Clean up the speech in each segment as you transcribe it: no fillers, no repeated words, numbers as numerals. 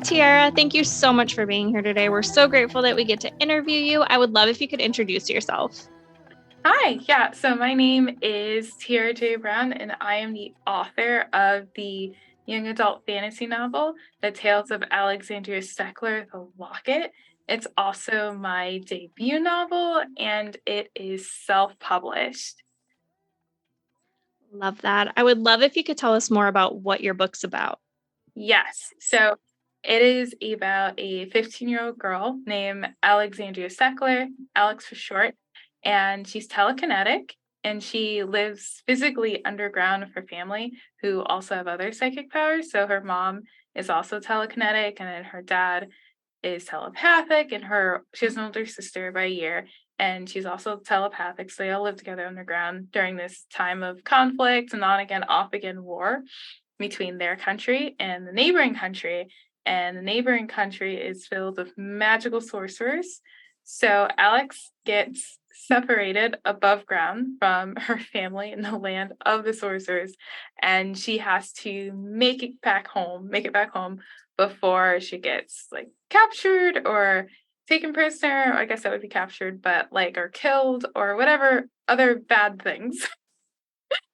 Tiara. Thank you so much for being here today. We're so grateful that we get to interview you. I would love if you could introduce yourself. Hi, yeah. So my name is Tiara J. Brown, and I am the author of the young adult fantasy novel, The Tales of Alexandria Stecklar, The Locket. It's also my debut novel, and it is self-published. Love that. I would love if you could tell us more about what your book's about. Yes. So it is about a 15-year-old girl named Alexandria Stecklar, Alex for short, and she's telekinetic and she lives physically underground with her family who also have other psychic powers. So her mom is also telekinetic and then her dad is telepathic and she has an older sister by a year and she's also telepathic. So they all live together underground during this time of conflict and on again, off again war between their country and the neighboring country. And the neighboring country is filled with magical sorcerers. So Alex gets separated above ground from her family in the land of the sorcerers, and she has to make it back home before she gets like captured or taken prisoner. I guess that would be captured, but like or killed or whatever other bad things.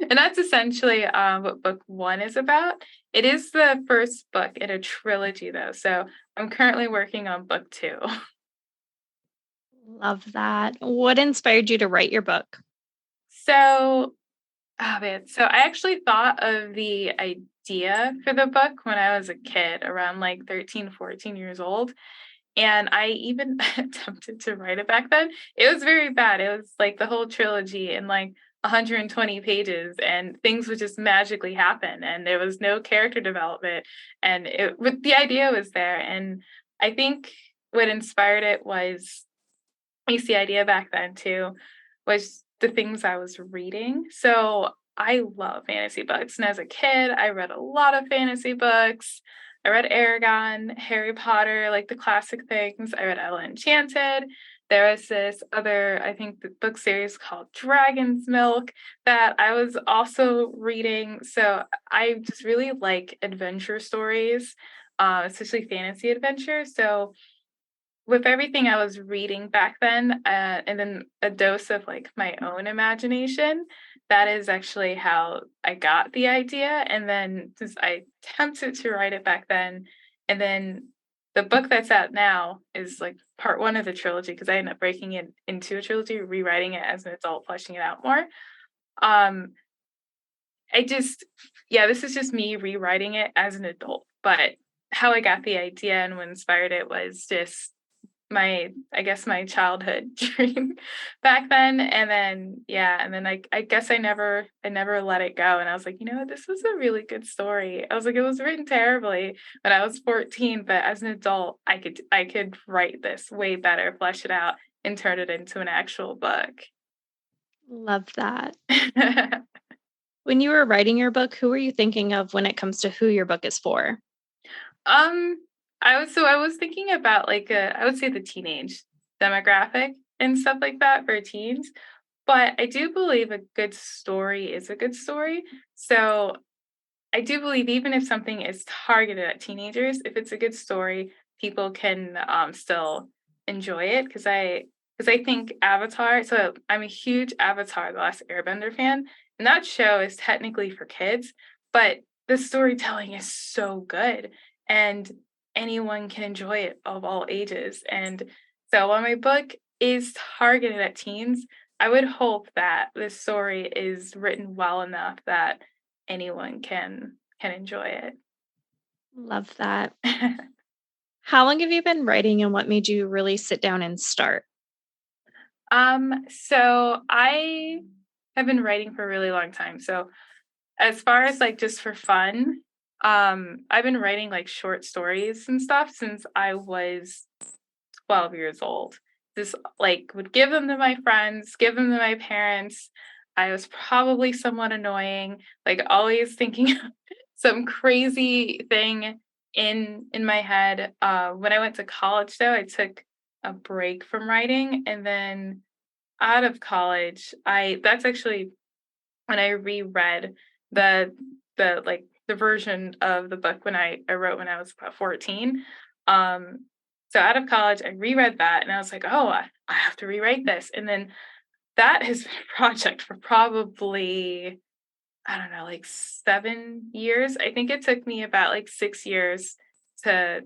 And that's essentially what book one is about. It is the first book in a trilogy, though. So I'm currently working on book two. Love that. What inspired you to write your book? So, oh man, so I actually thought of the idea for the book when I was a kid, around like 13, 14 years old. And I even attempted to write it back then. It was very bad. It was like the whole trilogy in like 120 pages, and things would just magically happen, and there was no character development. And the idea was there, and I think what inspired it was, at least the idea back then too, was the things I was reading. So I love fantasy books. And as a kid, I read a lot of fantasy books. I read Aragon, Harry Potter, like the classic things. I read Ella Enchanted. There was this other, I think, the book series called Dragon's Milk that I was also reading. So I just really like adventure stories, especially fantasy adventure. So with everything I was reading back then, and then a dose of like my own imagination, that is actually how I got the idea. And then since I attempted to write it back then, and then the book that's out now is like part one of the trilogy because I ended up breaking it into a trilogy, rewriting it as an adult, fleshing it out more. Um, I just, yeah, this is just me rewriting it as an adult. But how I got the idea and what inspired it was just I guess my childhood dream back then. And then yeah, and then I guess I never let it go. And I was like, you know what, this was a really good story. I was like, it was written terribly when I was 14, but as an adult, I could write this way better, flesh it out, and turn it into an actual book. Love that. When you were writing your book, who were you thinking of when it comes to who your book is for? Um, I was thinking about like I would say the teenage demographic and stuff like that for teens. But I do believe a good story is a good story. So I do believe even if something is targeted at teenagers, if it's a good story, people can still enjoy it. Because I think Avatar. So I'm a huge Avatar: The Last Airbender fan, and that show is technically for kids, but the storytelling is so good, and anyone can enjoy it of all ages. And so while my book is targeted at teens, I would hope that this story is written well enough that anyone can enjoy Love that. it. How long have you been writing and what made you really sit down and start? So I have been writing for a really long time. So as far as like just for fun, I've been writing like short stories and stuff since I was 12 years old. Just like would give them to my friends, give them to my parents. I was probably somewhat annoying, like always thinking some crazy thing in my head. When I went to college though, I took a break from writing, and then out of college, I that's actually when I reread the the version of the book when I wrote when I was about 14. Um, so out of college, I reread that and I was like, oh, I have to rewrite this. And then that has been a project for probably, I don't know, like 7 years. I think it took me about like 6 years to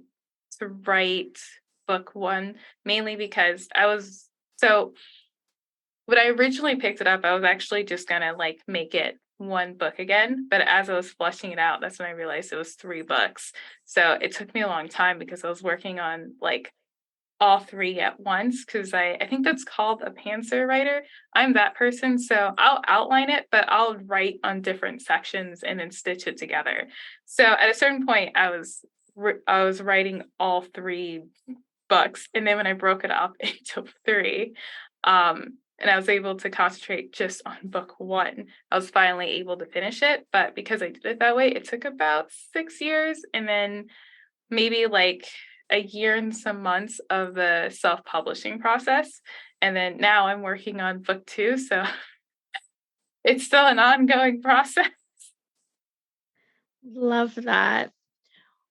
write book one, mainly because so when I originally picked it up, I was actually just gonna like make it one book again. But as I was fleshing it out, that's when I realized it was 3 books. So it took me a long time because I was working on like all 3 at once because I think that's called a pantser writer. I'm that person, so I'll outline it, but I'll write on different sections and then stitch it together. So at a certain point, I was writing all 3 books, and then when I broke it up into 3, and I was able to concentrate just on book 1, I was finally able to finish it, but because I did it that way, it took about 6 years, and then maybe like a year and some months of the self-publishing process, and then now I'm working on book 2, so it's still an ongoing process. Love that.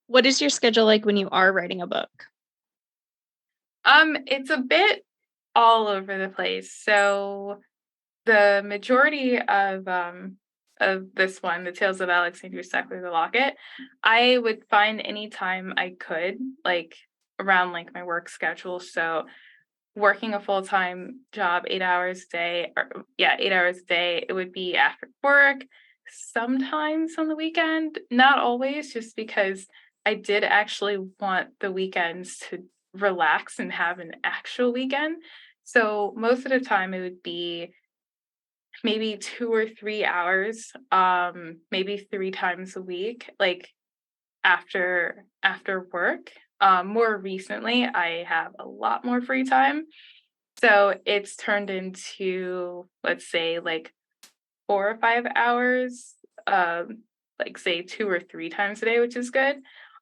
What is your schedule like when you are writing a book? It's a bit all over the place. So the majority of this one, the Tales of Alexandria Stecklar, the Locket, I would find any time I could, like around like my work schedule. So working a full-time job, 8 hours a day, or yeah, 8 hours a day, it would be after work, sometimes on the weekend, not always, just because I did actually want the weekends to relax and have an actual weekend. So most of the time it would be maybe 2 or 3 hours, maybe 3 times a week, like after work. More recently, I have a lot more free time, so it's turned into, let's say, like 4 or 5 hours, like say 2 or 3 times a day, which is good.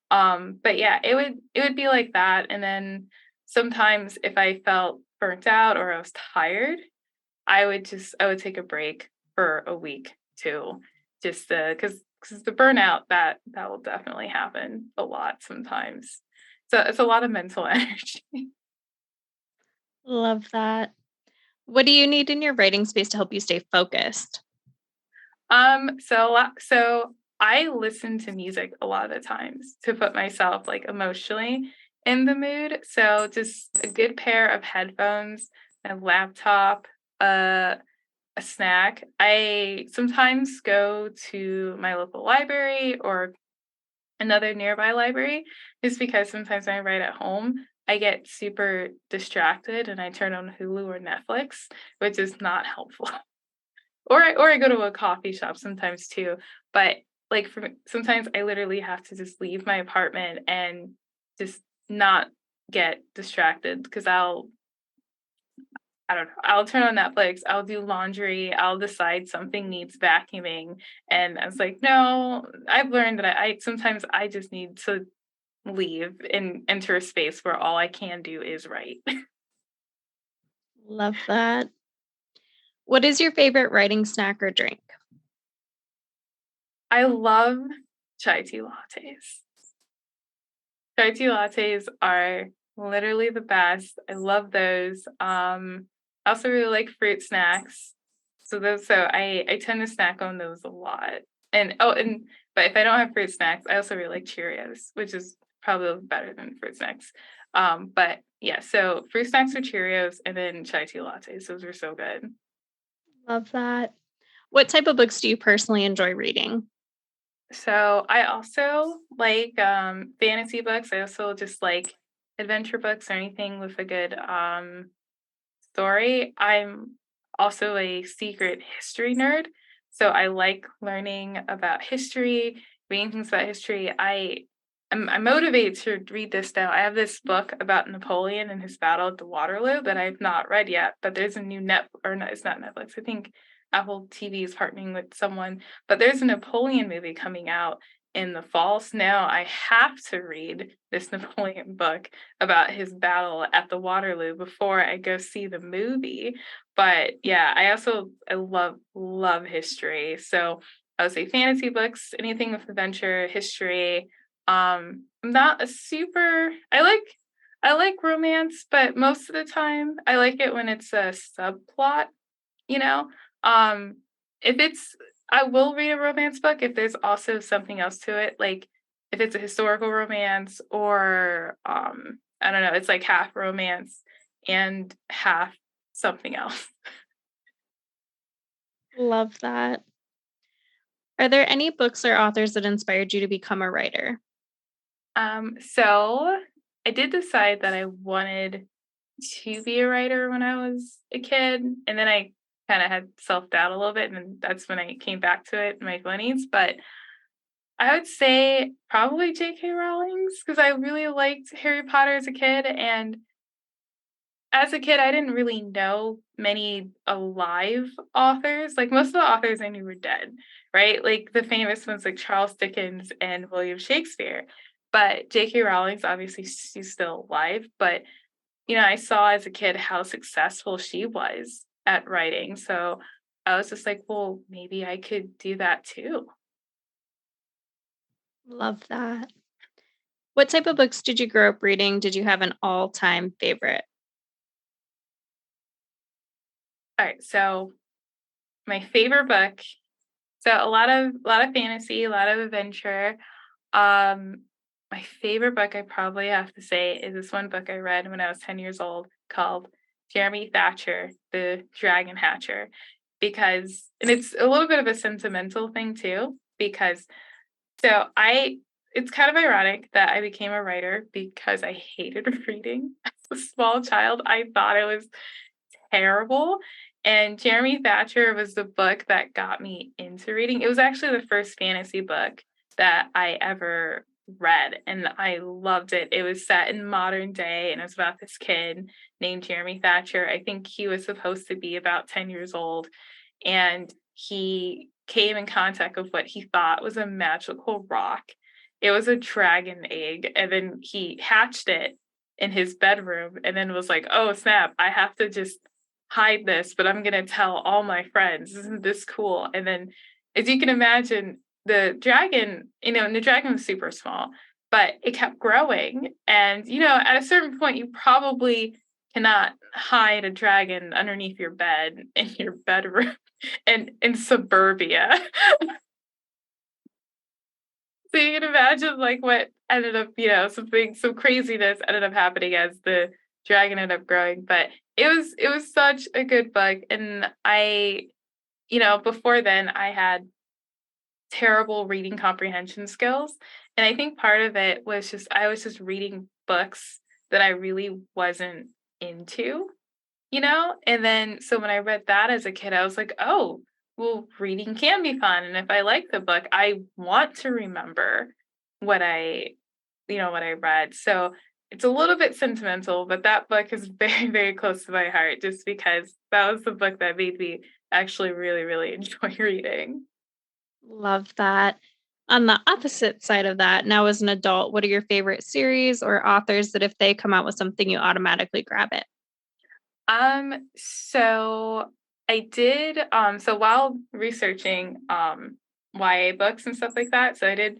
But yeah, it would be like that, and then sometimes if I felt burnt out or I was tired, I would take a break for a week too, just because the burnout that will definitely happen a lot sometimes. So it's a lot of mental energy. Love that. What do you need in your writing space to help you stay focused? So I listen to music a lot of the times to put myself like emotionally in the mood. So just a good pair of headphones, a laptop, uh a snack. I sometimes go to my local library or another nearby library just because sometimes when I write at home, I get super distracted and I turn on Hulu or Netflix, which is not helpful. Or I go to a coffee shop sometimes too. But like sometimes I literally have to just leave my apartment and just not get distracted because I don't know. I'll turn on Netflix, I'll do laundry, I'll decide something needs vacuuming, and I was like, "No." I've learned that I sometimes I just need to leave and enter a space where all I can do is write. Love that. What is your favorite writing snack or drink? I love chai tea lattes. Chai tea lattes are literally the best. I love those. I also really like fruit snacks. So I tend to snack on those a lot. And but if I don't have fruit snacks, I also really like Cheerios, which is probably better than fruit snacks. But yeah, so fruit snacks or Cheerios and then chai tea lattes. Those are so good. Love that. What type of books do you personally enjoy reading? So I also like fantasy books. I also just like adventure books or anything with a good story. I'm also a secret history nerd, so I like learning about history, reading things about history. I'm motivated to read this now. I have this book about Napoleon and his battle at the Waterloo that I've not read yet, but there's a new net or no, it's not Netflix. I think Apple TV is partnering with someone, but there's a Napoleon movie coming out in the fall. So now I have to read this Napoleon book about his battle at the Waterloo before I go see the movie. But yeah, I love history. So I would say fantasy books, anything with adventure, history. I'm not a super I like romance, but most of the time I like it when it's a subplot, you know? Um, if it's I will read a romance book if there's also something else to it, like if it's a historical romance or I don't know, it's like half romance and half something else. Love that. Are there any books or authors that inspired you to become a writer? So I did decide that I wanted to be a writer when I was a kid, and then I kind of had self doubt a little bit, and that's when I came back to it in my 20s. But I would say probably J.K. Rowling's because I really liked Harry Potter as a kid, and as a kid, I didn't really know many alive authors. Like most of the authors I knew were dead, right? Like the famous ones like Charles Dickens and William Shakespeare. But J.K. Rowling's obviously she's still alive, but I saw as a kid how successful she was at writing. So I was just like, well, maybe I could do that too. Love that. What type of books did you grow up reading? Did you have an all-time favorite? All right. So my favorite book. So a lot of fantasy, a lot of adventure. Um, my favorite book I probably have to say is this one book I read when I was 10 years old called Jeremy Thatcher, the Dragon Hatcher. Because and it's a little bit of a sentimental thing too, because so I it's kind of ironic that I became a writer because I hated reading as a small child. I thought it was terrible. And Jeremy Thatcher was the book that got me into reading. It was actually the first fantasy book that I ever read, and I loved it. It was set in modern day, and it was about this kid named Jeremy Thatcher. I think he was supposed to be about 10 years old, and he came in contact with what he thought was a magical rock. It was a dragon egg, and then he hatched it in his bedroom and then was like, "Oh, snap, I have to just hide this, but I'm gonna tell all my friends. Isn't this cool?" And then, as you can imagine, the dragon, and the dragon was super small, but it kept growing. And, at a certain point, you probably cannot hide a dragon underneath your bed in your bedroom and in suburbia. So you can imagine like what ended up, some craziness ended up happening as the dragon ended up growing. But it was such a good book. And before then I had terrible reading comprehension skills. And I think part of it was just I was just reading books that I really wasn't into. And then so when I read that as a kid, I was like, "Oh, well, reading can be fun, and if I like the book, I want to remember what I read." So it's a little bit sentimental, but that book is very, very close to my heart just because that was the book that made me actually really, really enjoy reading. Love that. On the opposite side of that, now as an adult, what are your favorite series or authors that if they come out with something, you automatically grab it? So I did so while researching YA books and stuff like that, so I did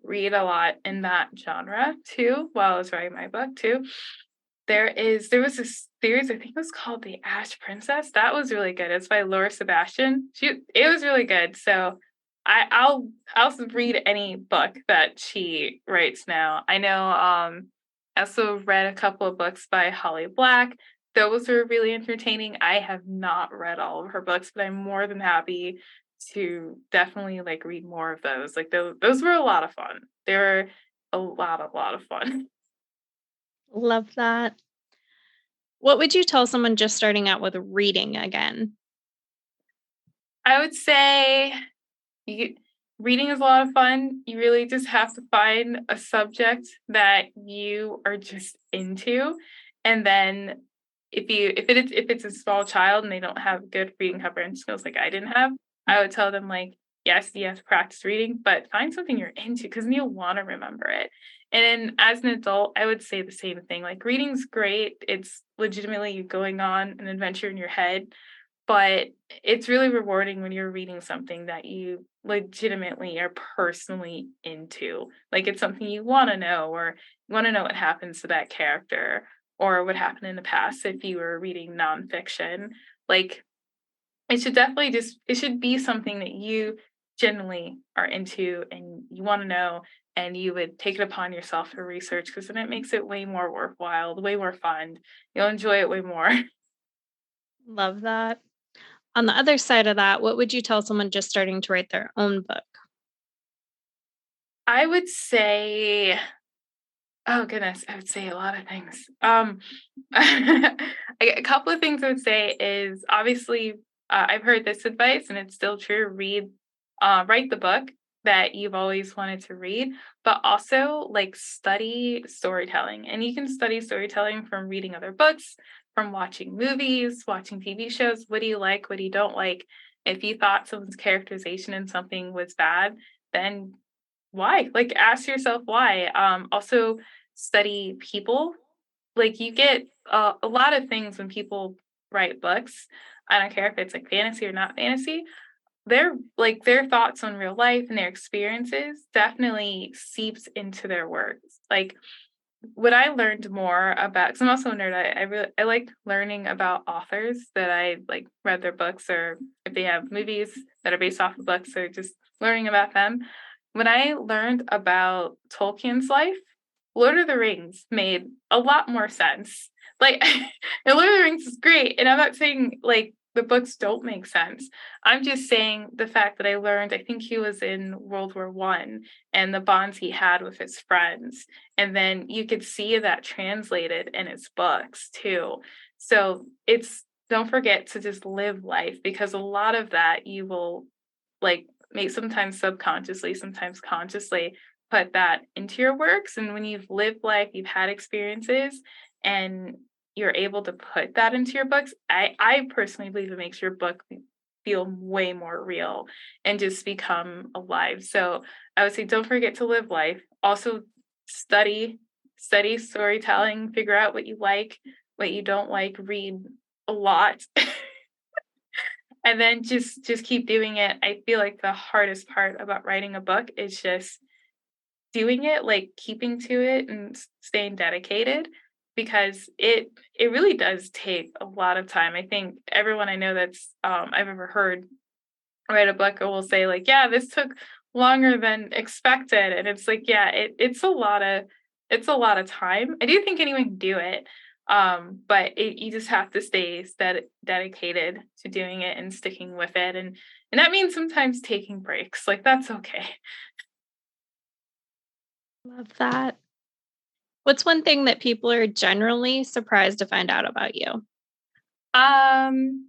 read a lot in that genre too while I was writing my book too. There was this series, I think it was called The Ash Princess. That was really good. It's by Laura Sebastian. It was really good. So I'll read any book that she writes now. I know I also read a couple of books by Holly Black. Those were really entertaining. I have not read all of her books, but I'm more than happy to definitely like read more of those. Like those were a lot of fun. They were a lot of fun. Love that. What would you tell someone just starting out with reading again? I would say you reading is a lot of fun. You really just have to find a subject that you are just into, and then if it's a small child and they don't have good reading comprehension skills like I didn't have, I would tell them like, yes, you have to practice reading, but find something you're into because then you'll want to remember it. And then as an adult, I would say the same thing. Like reading's great. It's legitimately you going on an adventure in your head, but it's really rewarding when you're reading something that you legitimately are personally into. Like it's something you want to know, or you want to know what happens to that character, or what happened in the past if you were reading nonfiction. Like it should be something that you genuinely are into and you want to know, and you would take it upon yourself to research, because then it makes it way more worthwhile, way more fun. You'll enjoy it way more. Love that. On the other side of that, what would you tell someone just starting to write their own book? I would say, oh goodness, I would say a lot of things. A couple of things I would say is obviously, I've heard this advice and it's still true. Write the book that you've always wanted to read, but also like study storytelling. And you can study storytelling from reading other books, from watching movies, watching TV shows. What do you like? What do you don't like? If you thought someone's characterization in something was bad, then why? Like ask yourself why. Also study people. Like you get a lot of things when people write books. I don't care if it's like fantasy or not fantasy. Their thoughts on real life and their experiences definitely seeps into their works. Like what I learned more about, because I'm also a nerd, I like learning about authors that I like read their books, or if they have movies that are based off of books, or just learning about them. When I learned about Tolkien's life, Lord of the Rings made a lot more sense. Like, and Lord of the Rings is great, and I'm not saying like the books don't make sense. I'm just saying the fact that I learned, I think he was in World War I, and the bonds he had with his friends. And then you could see that translated in his books too. So it's, don't forget to just live life, because a lot of that you will like make, sometimes subconsciously, sometimes consciously, put that into your works. And when you've lived life, you've had experiences, and you're able to put that into your books, I personally believe it makes your book feel way more real and just become alive. So I would say don't forget to live life. Also study, study storytelling, figure out what you like, what you don't like, read a lot. And then just keep doing it. I feel like the hardest part about writing a book is just doing it, like keeping to it and staying dedicated, because it really does take a lot of time. I think everyone I know that's I've ever heard write a book will say like, yeah, this took longer than expected. And it's like, yeah, it's a lot of time. I do think anyone can do it. But you just have to stay dedicated to doing it and sticking with it. And that means sometimes taking breaks. Like that's okay. Love that. What's one thing that people are generally surprised to find out about you? Um,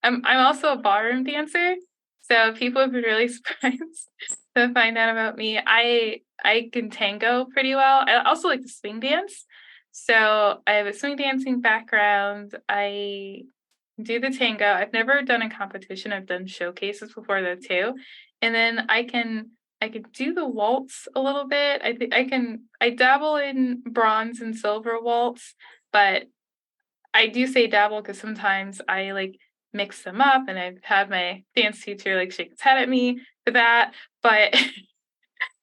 I'm also a ballroom dancer, so people have been really surprised to find out about me. I can tango pretty well. I also like to swing dance. So I have a swing dancing background. I do the tango. I've never done a competition. I've done showcases before though too. And then I can do the waltz a little bit. I think I dabble in bronze and silver waltz, but I do say dabble because sometimes I like mix them up, and I've had my dance teacher like shake his head at me for that. But,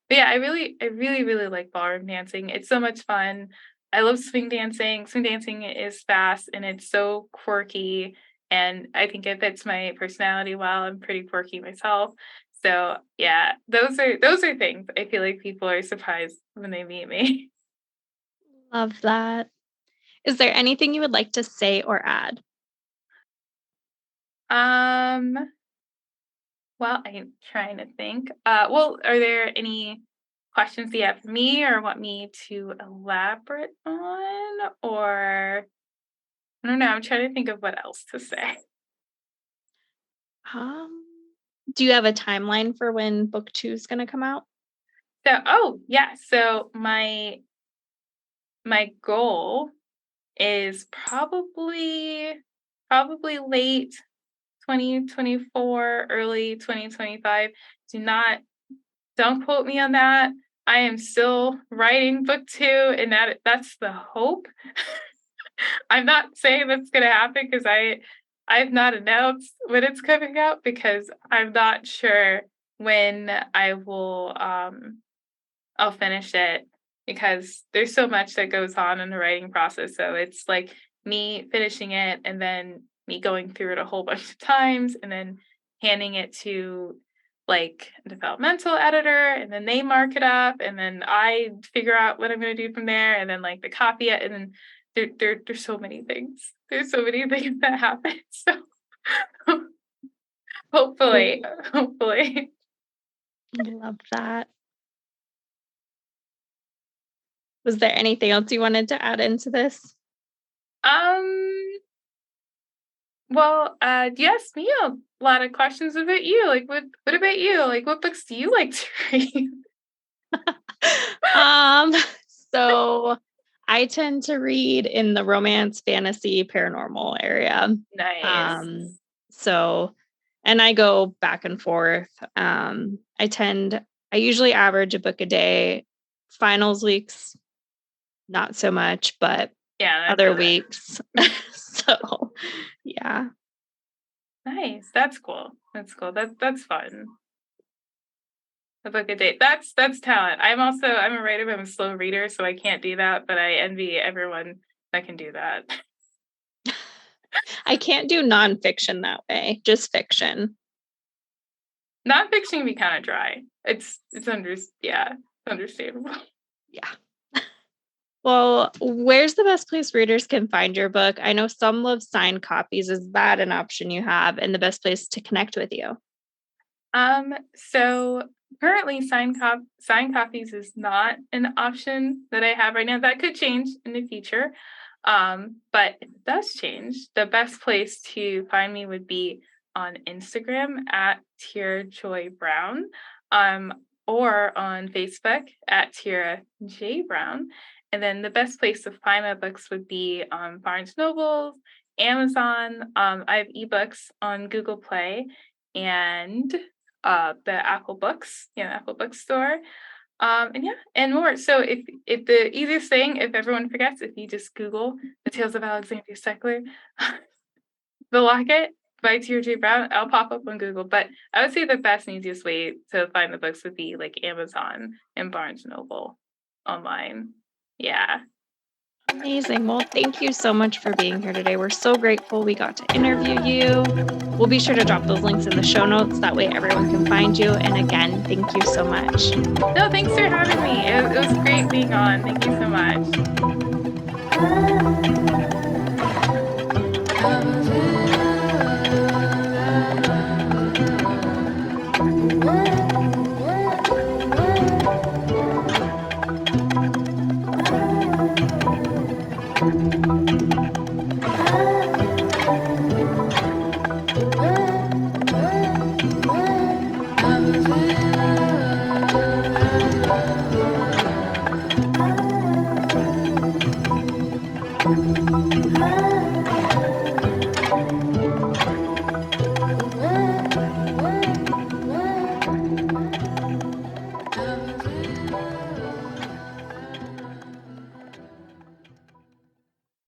but yeah, I really like ballroom dancing. It's so much fun. I love swing dancing. Swing dancing is fast and it's so quirky. And I think it fits my personality well. I'm pretty quirky myself. So yeah, those are things I feel like people are surprised when they meet me. Love that. Is there anything you would like to say or add? Um Well, I'm trying to think. Well, are there any questions you have for me or want me to elaborate on? Or I don't know. I'm trying to think of what else to say. Um, do you have a timeline for when book 2 is gonna come out? So, oh yeah. So my goal is probably late 2024, early 2025. Do not Don't quote me on that. I am still writing book 2, and that's the hope. I'm not saying that's gonna happen because I've not announced when it's coming out because I'm not sure when I will I'll finish it because there's so much that goes on in the writing process. So it's like me finishing it and then me going through it a whole bunch of times and then handing it to like a developmental editor and then they mark it up and then I figure out what I'm going to do from there and then like the copy it and then there's so many things. There's so many things that happen. So hopefully, hopefully. Love that. Was there anything else you wanted to add into this? Um Well, you asked me a lot of questions about you. Like, what about you? Like, what books do you like to read? Um, so I tend to read in the romance, fantasy, paranormal area. Nice. Um, so and I go back and forth. I usually average a book a day. Finals weeks, not so much, but Yeah, I other feel weeks. that. So yeah. Nice. That's cool. That's cool. That's fun. A book a day. That's talent. I'm a writer, but I'm a slow reader, so I can't do that. But I envy everyone that can do that. I can't do nonfiction that way, just fiction. Nonfiction can be kind of dry. It's understandable. Yeah. Well, where's the best place readers can find your book? I know some love signed copies. Is that an option you have and the best place to connect with you? So currently signed copies is not an option that I have right now. That could change in the future. But if it does change, the best place to find me would be on Instagram at Tiara Joy Brown, or on Facebook at Tiara J Brown. And then the best place to find my books would be on Barnes Noble, Amazon. I have ebooks on Google Play and the Apple Books, Apple Bookstore. And yeah, and more. So if the easiest thing, if everyone forgets, if you just Google the Tales of Alexandria Stecklar, the Locket by Tiara J. Brown, I'll pop up on Google. But I would say the best and easiest way to find the books would be like Amazon and Barnes Noble online. Yeah. Amazing. Well, thank you so much for being here today. We're so grateful we got to interview you. We'll be sure to drop those links in the show notes. That way everyone can find you. And again, thank you so much. No, thanks for having me. It was great being on. Thank you so much.